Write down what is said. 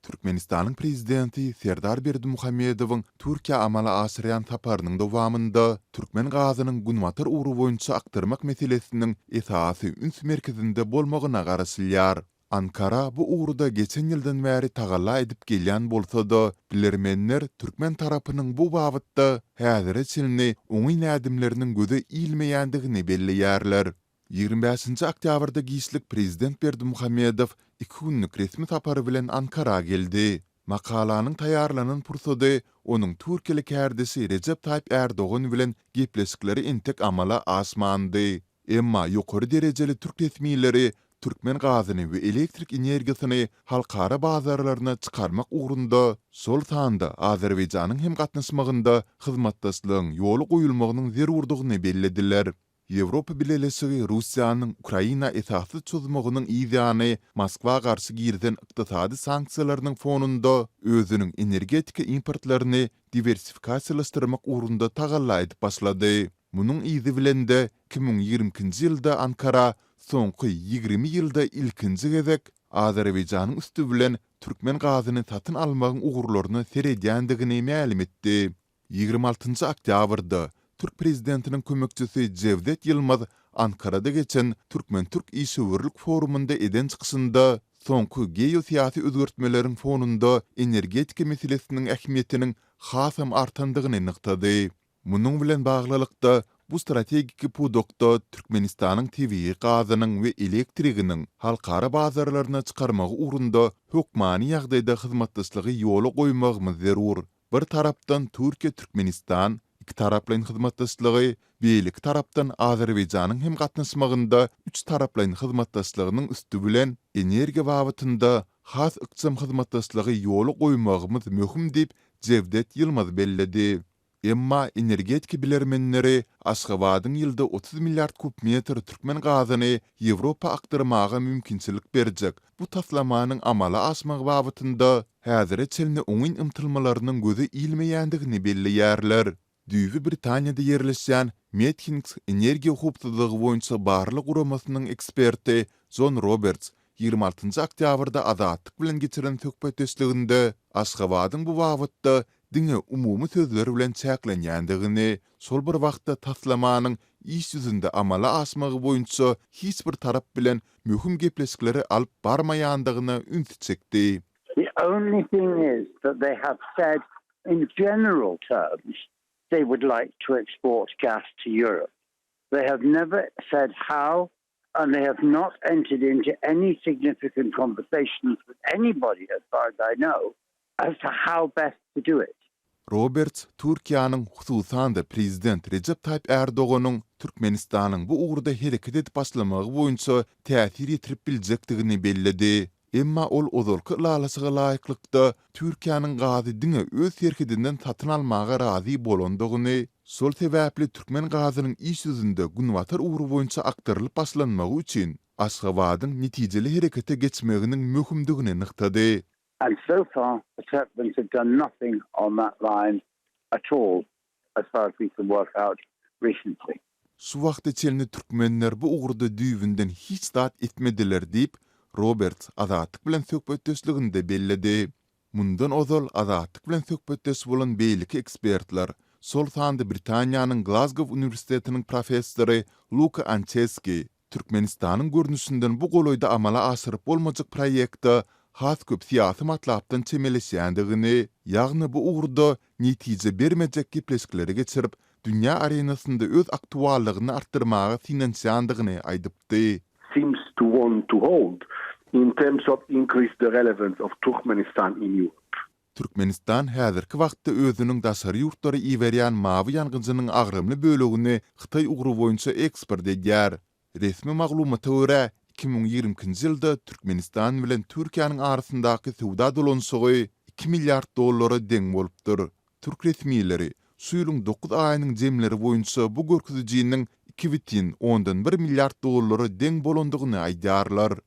Türkmenistan'ın prezidenti Serdar Berdimuhammedowyň Türkiýe amala aşyran taparynyň dowamynda Türkmen gazynyň Gunwatar uğru boýunça aktarmak meselesiniň esasy üns merkezinde bolmagyna garaşylýar. Ankara bu uğruda geçen ýyldan bäri tagalla edip gelýän bolsa-da, bilermenler Türkmen tarapynyň bu babatda häzire çelini oňy nädimleriniň göze ilmeýändigini belleýärler. 25 oktýabrda giýişlik prezident Berdimuhammedow 2 günlük resmi tapary bilen Ankara geldi. Makalanyň taýýarlanan pursady onuň türkiýelik härdisi Recep Tayyip Erdogan bilen gepleşikleri entek amala aşmandy. Emma ýokary derejeli türk resmiýetleri Türkmen gazyny we elektrik energiýasyny halkara bazarlaryna çykarmak ugrunda sol sanda Azerbaýjanyň hem gatnaşmagynda hyzmatdaşlygyň ýoly goýulmagynyň zerurdygyny bellediler. Ýewropa bileşigi Russiýanyň Ukraina esasy çözümiňiň ýygyny Moskwa garşy girden ykdysady sanksiýalarynyň fonunda özüniň energetika importlaryny diversifikasiýalaşdyrmak ugrunda tagalla edip başlady. Munyň ýygy bilen de 2020-nji ýylda Ankara soňky 20 ýylda ilkinji gezek Azerbaýjanyň üstü bilen Türkmen gazyny satyn almagyň ugurlaryny seredýändigini ma'lum etdi. 26 oktýabrda Türk prezidentiniň kömekçisi Cevdet Yılmaz Ankara'da geçen Türkmen-Türk işgörlük forumunda eden çykyşynda soňky geosyýasy özgertmeleriň fonunda energetika meselesiniň ähmiýetiniň hasam artandygyny nyktady. Munyň bilen baglylykda bu strategik pudokda Türkmenistanyň tebii gazynyň we elektriginiň halkara bazarlaryna çykarmagy ugrunda hökmani ýagdaýda hyzmatdaşlygy ýoly goýmagy zerur. Bir tarapdan Türkiýe Türkmenistan iki taraplyň hyzmatdaşlygy, beýlik tarapdan Azerbaýjanyň hem gatnaşmagynda üç taraplyň hyzmatdaşlygynyň üstü bilen energiýa babatynda has ykdysam hyzmatdaşlygy ýoly goýmagymyz möhüm diýip Cevdet Yılmaz belledi. Emma energetika bilermenleri Aşgabatyň ýylda 30 milliard kub metr türkmen gazyny Ýewropa aktarmaga mümkinçilik berjek. Bu taslamanyň amala aşmagy babatynda häzire çelini oňyn ymtylmalarynyň göze ilmeýändigini belleýärler. Düýbi Britaniýada ýerleşýän Metkins energiýa hupsuzlygy boýunça barlyk guramasynyň eksperti John Roberts 26 oktýabrda Azatlyk bilen geçiren söhbetdeşliginde Aşgabatyň bu wagtda diňe umumy sözler bilen çäklenýändigini, şol bir wagtda taslamanyň iş ýüzünde amala aşmagy boýunça hiç bir tarap bilen möhüm gepleşikleri alyp barmaýandygyny üns çekdi. The only thing is that they have said in general terms they would like to export gas to Europe. They have never said how, and they have not entered into any significant conversations with anybody, as far as I know, as to how best to do it. Roberts, Türkiýanyň hususan da prezident Recep Tayyip Erdoganyň Türkmenistanyň bu ugrda hereket edip başlamagy boýunça täsir ýetirip biljekdigini belledi. Emma ol ozalky lalaşyga laýyklykda Türkiýanyň gazy diňe öz serhedinden satyn almaga razy bolandygyny, şol sebäpli Türkmen gazynyň iş ýüzünde Gunwatar uğru boýunça aktarylyp başlanmagy üçin Aşgabatyň netijeli herekete geçmeginiň möhümdigini nyktady. And so far, the Turkmens have done nothing on that line at all, as far as we can work out recently. Şu wagtda çelini türkmenler bu ugrda düýbünden hiç dat etmediler diýip Robert Azatlyk bilen söhbetdeşliginde belledi. Mundan ozal Azatlyk bilen söhbetdeş bolan beýlik ekspertler sol sanda Britaniýanyň Glasgow Universitetiniň professory Luka Anceski Türkmenistanyň görnüşinden bu goloýda amala aşyryp bolmajak proýekde has köp siýasy matlapdan çemeleşýändigini, ýagny bu ugrda netije bermejek gepleşikleri geçirip dünýä arenasynda öz aktuallygyny artdyrmaga finansiýandygyny aýdypdy. Seems to want to hold in terms of increase the relevance of Turkmenistan in Europe. Türkmenistan häzirki wagtda özüniň daşary ýurtlary iýerýän mawy ýangynjynyň agrymly bölegini Xitay ugru boýunça eksport edýär. Resmi maglumata görä 2020-nji ýylda Türkmenistan bilen Türkiýanyň arasyndaky sowda dolanşygy 2 milliard dollara deň bolupdyr. Türk resmiýetleri şu ýylyň 9 aýynyň jemleri boýunça bu görkezijiniň 2,1 milliard dollara deň bolandygyny aýdýarlar.